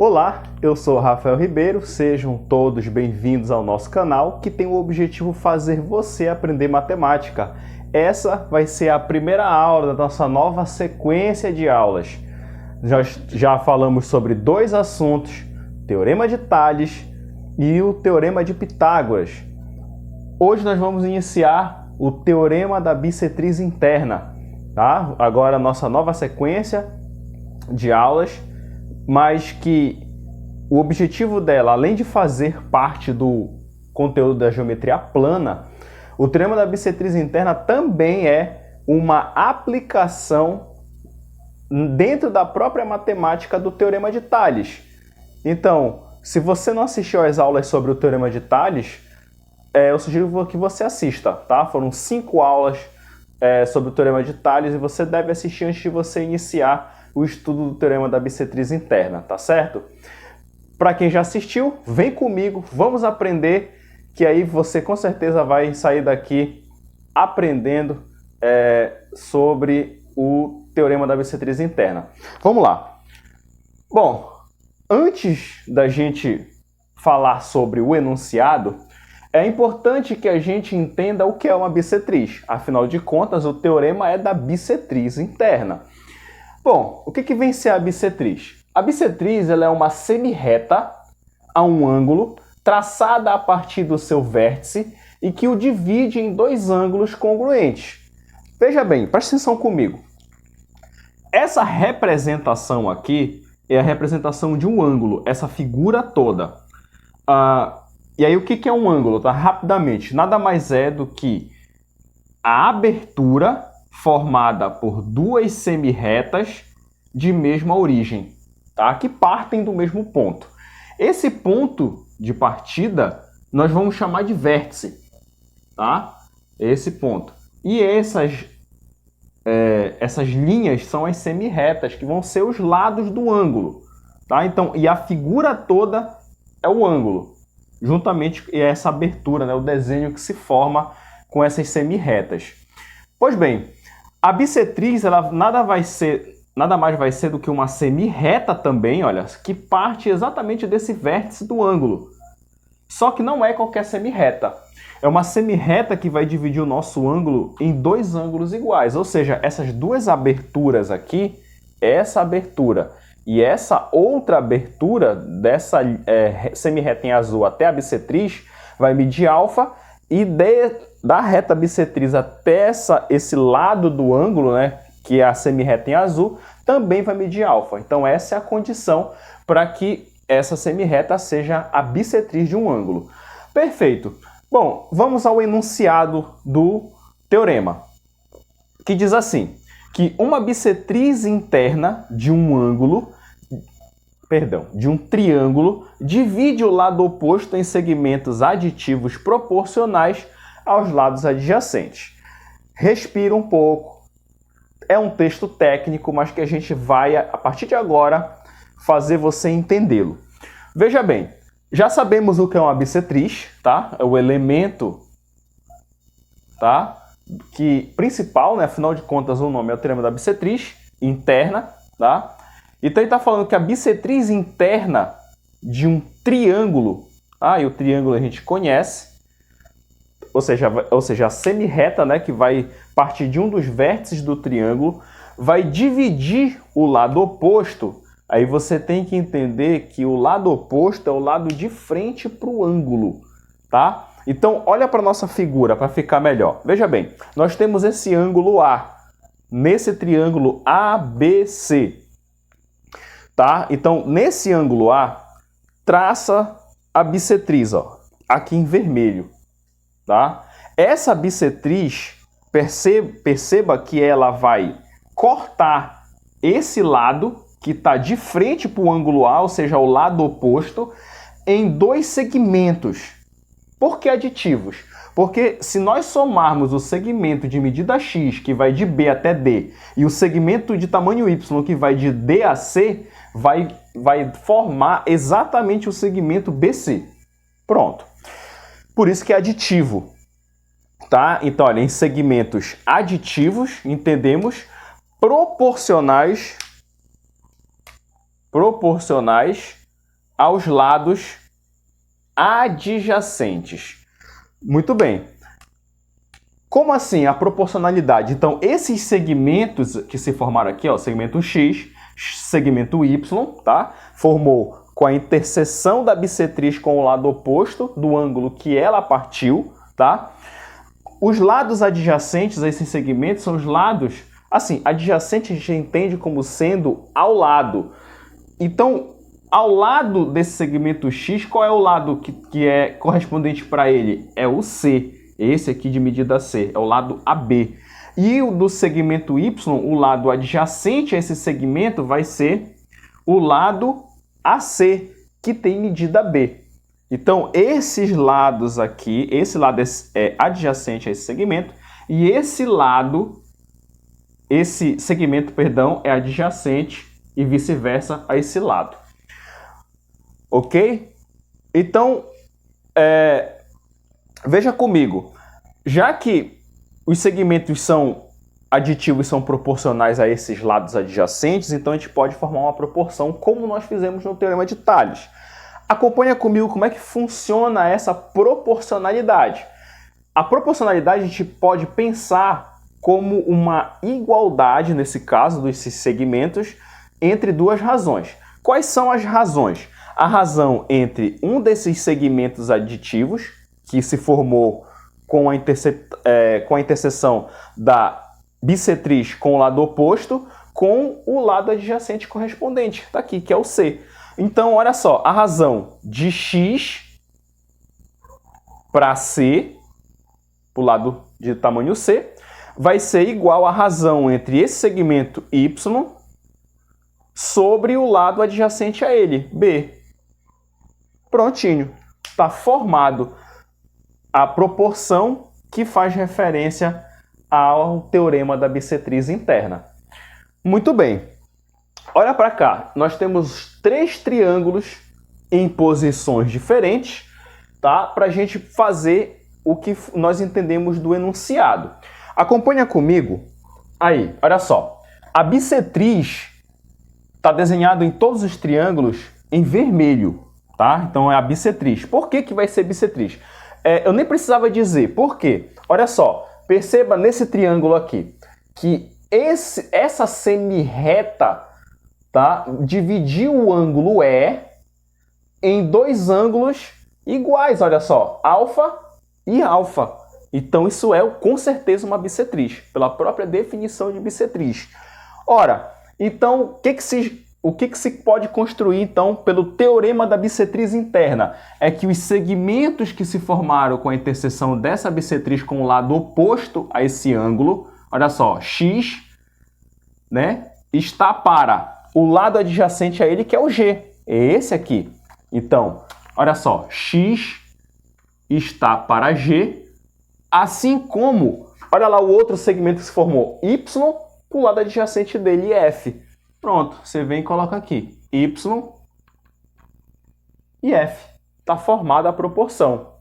Olá, eu sou Rafael Ribeiro, sejam todos bem-vindos ao nosso canal que tem o objetivo fazer você aprender matemática. Essa vai ser a primeira aula da nossa nova sequência de aulas. Já falamos sobre dois assuntos, Teorema de Tales e o Teorema de Pitágoras. Hoje nós vamos iniciar o Teorema da bissetriz interna, tá? Agora a nossa nova sequência de aulas, mas que o objetivo dela, além de fazer parte do conteúdo da geometria plana, o Teorema da bissetriz interna também é uma aplicação dentro da própria matemática do Teorema de Tales. Então, se você não assistiu às aulas sobre o Teorema de Tales, eu sugiro que você assista, tá? Foram 5 aulas sobre o Teorema de Tales e você deve assistir antes de você iniciar o estudo do Teorema da bissetriz interna, tá certo? Para quem já assistiu, vem comigo, vamos aprender, que aí você com certeza vai sair daqui aprendendo sobre o Teorema da bissetriz interna. Vamos lá. Bom, antes da gente falar sobre o enunciado, é importante que a gente entenda o que é uma bissetriz. Afinal de contas, o teorema é da bissetriz interna. Bom, o que vem ser a bissetriz? A bissetriz ela é uma semirreta a um ângulo traçada a partir do seu vértice e que o divide em dois ângulos congruentes. Veja bem, presta atenção comigo. Essa representação aqui é a representação de um ângulo, essa figura toda. E aí o que é um ângulo? Tá? Rapidamente, nada mais é do que a abertura formada por duas semirretas de mesma origem, tá? Que partem do mesmo ponto. Esse ponto de partida nós vamos chamar de vértice, tá? Esse ponto. E essas linhas são as semirretas, que vão ser os lados do ângulo, tá? Então, e a figura toda é o ângulo, juntamente com essa abertura, né? O desenho que se forma com essas semirretas. Pois bem, a bissetriz ela nada mais vai ser do que uma semirreta também, olha, que parte exatamente desse vértice do ângulo. Só que não é qualquer semirreta. É uma semirreta que vai dividir o nosso ângulo em dois ângulos iguais. Ou seja, essas duas aberturas aqui, essa abertura e essa outra abertura dessa semirreta em azul até a bissetriz vai medir alfa, e da reta bissetriz até esse lado do ângulo, né, que é a semirreta em azul, também vai medir alfa. Então essa é a condição para que essa semirreta seja a bissetriz de um ângulo. Perfeito. Bom, vamos ao enunciado do teorema, que diz assim, que uma bissetriz interna de um triângulo divide o lado oposto em segmentos aditivos proporcionais aos lados adjacentes. Respira um pouco. É um texto técnico, mas que a gente vai, a partir de agora, fazer você entendê-lo. Veja bem, já sabemos o que é uma bissetriz, tá? É o elemento, tá? Principal, né? Afinal de contas, o nome é o teorema da bissetriz interna, tá? Então ele está falando que a bissetriz interna de um triângulo, e o triângulo a gente conhece, ou seja, a semirreta, né, que vai partir de um dos vértices do triângulo, vai dividir o lado oposto. Aí você tem que entender que o lado oposto é o lado de frente para o ângulo, tá? Então, olha para a nossa figura para ficar melhor. Veja bem, nós temos esse ângulo A, nesse triângulo ABC, tá? Então, nesse ângulo A, traça a bissetriz, ó, aqui em vermelho. Tá? Essa bissetriz, perceba que ela vai cortar esse lado que está de frente para o ângulo A, ou seja, o lado oposto, em dois segmentos. Por que aditivos? Porque se nós somarmos o segmento de medida x, que vai de B até D, e o segmento de tamanho y, que vai de D a C, vai formar exatamente o segmento BC. Pronto. Por isso que é aditivo, tá? Então, olha, em segmentos aditivos, entendemos, proporcionais aos lados adjacentes. Muito bem. Como assim a proporcionalidade? Então, esses segmentos que se formaram aqui, ó, segmento X, segmento Y, tá? Formou com a interseção da bissetriz com o lado oposto do ângulo que ela partiu, tá? Os lados adjacentes a esses segmentos são os lados, assim, adjacente a gente entende como sendo ao lado. Então, ao lado desse segmento X, qual é o lado que é correspondente para ele? É o C, esse aqui de medida C, é o lado AB. E o do segmento Y, o lado adjacente a esse segmento vai ser o lado AC, que tem medida B. Então, esses lados aqui, esse lado é adjacente a esse segmento, e esse segmento, perdão, é adjacente e vice-versa a esse lado. Ok? Então, veja comigo, já que os segmentos são aditivos, são proporcionais a esses lados adjacentes, então a gente pode formar uma proporção como nós fizemos no Teorema de Tales. Acompanha comigo como é que funciona essa proporcionalidade. A proporcionalidade a gente pode pensar como uma igualdade, nesse caso, desses segmentos, entre duas razões. Quais são as razões? A razão entre um desses segmentos aditivos, que se formou com a interseção da bissetriz com o lado oposto, com o lado adjacente correspondente, tá aqui, que é o C. Então, olha só, a razão de X para C, para o lado de tamanho C, vai ser igual à razão entre esse segmento Y sobre o lado adjacente a ele, B. Prontinho. Está formado a proporção que faz referência ao teorema da bissetriz interna. Muito bem. Olha para cá. Nós temos 3 triângulos em posições diferentes, tá? Para a gente fazer o que nós entendemos do enunciado. Acompanha comigo. Aí, olha só. A bissetriz está desenhada em todos os triângulos em vermelho, tá? Então é a bissetriz. Por que vai ser bissetriz? Eu nem precisava dizer. Por quê? Olha só. Perceba nesse triângulo aqui que essa semirreta, tá, dividiu o ângulo E em 2 ângulos iguais, olha só, alfa e alfa. Então isso é com certeza uma bissetriz, pela própria definição de bissetriz. Ora, então o que se pode construir então pelo teorema da bissetriz interna? É que os segmentos que se formaram com a interseção dessa bissetriz com o lado oposto a esse ângulo, olha só, X, né, está para o lado adjacente a ele, que é o G, é esse aqui. Então, olha só, X está para G, assim como, olha lá o outro segmento que se formou, Y, o lado adjacente dele, F. Pronto, você vem e coloca aqui, Y e F. Está formada a proporção.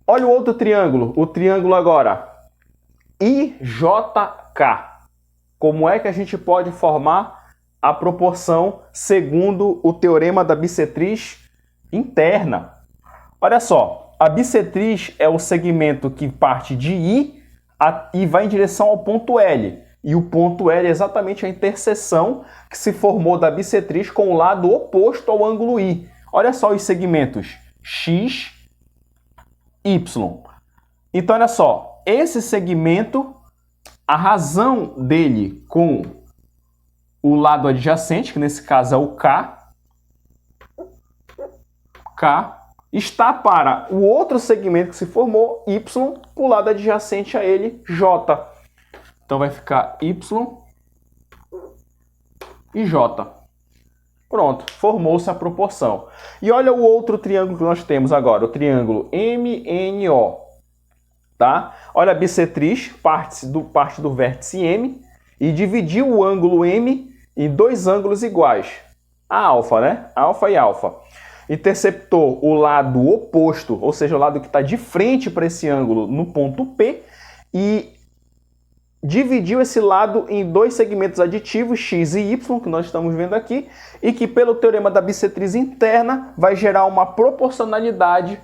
Olha o outro triângulo, o triângulo agora, IJK. Como é que a gente pode formar a proporção segundo o teorema da bissetriz interna? Olha só, a bissetriz é o segmento que parte de I e vai em direção ao ponto L. E o ponto L é exatamente a interseção que se formou da bissetriz com o lado oposto ao ângulo I. Olha só os segmentos X, Y. Então, olha só, esse segmento, a razão dele com o lado adjacente, que nesse caso é o K, está para o outro segmento que se formou, Y, o lado adjacente a ele, J. Então vai ficar Y e J. Pronto, formou-se a proporção. E olha o outro triângulo que nós temos agora, o triângulo MNO. Tá? Olha a bissetriz, parte do vértice M, e dividiu o ângulo M em 2 ângulos iguais. A alfa, né? Alfa e alfa. Interceptou o lado oposto, ou seja, o lado que está de frente para esse ângulo no ponto P, e dividiu esse lado em dois segmentos aditivos, x e y, que nós estamos vendo aqui, e que pelo teorema da bissetriz interna vai gerar uma proporcionalidade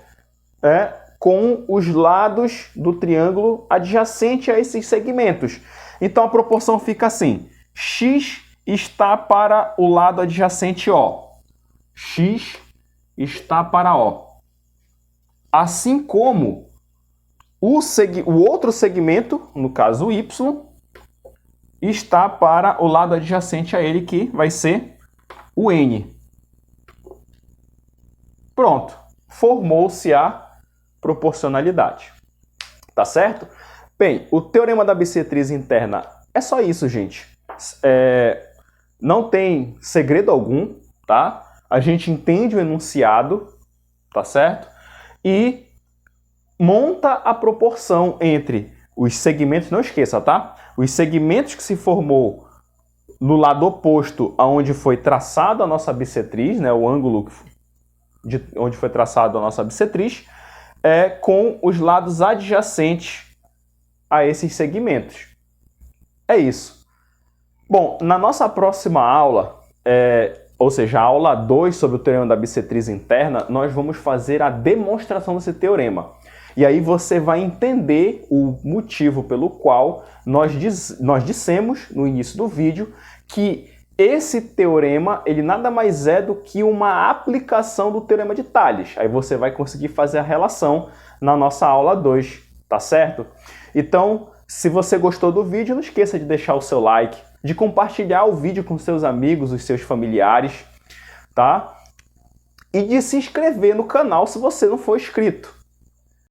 com os lados do triângulo adjacente a esses segmentos. Então a proporção fica assim: x está para o lado adjacente O. X está para O. Assim como o outro segmento, no caso o y, está para o lado adjacente a ele, que vai ser o N. Pronto. Formou-se a proporcionalidade. Tá certo? Bem, o teorema da bissetriz interna é só isso, gente. Não tem segredo algum, tá? A gente entende o enunciado, tá certo? E monta a proporção entre os segmentos, não esqueça, tá? Os segmentos que se formou no lado oposto aonde foi traçada a nossa bissetriz, né? O ângulo de onde foi traçada a nossa bissetriz, com os lados adjacentes a esses segmentos. É isso. Bom, na nossa próxima aula, ou seja, a aula 2 sobre o teorema da bissetriz interna, nós vamos fazer a demonstração desse teorema. E aí você vai entender o motivo pelo qual nós dissemos no início do vídeo que esse teorema ele nada mais é do que uma aplicação do teorema de Tales. Aí você vai conseguir fazer a relação na nossa aula 2, tá certo? Então, se você gostou do vídeo, não esqueça de deixar o seu like, de compartilhar o vídeo com seus amigos, os seus familiares, tá? E de se inscrever no canal se você não for inscrito.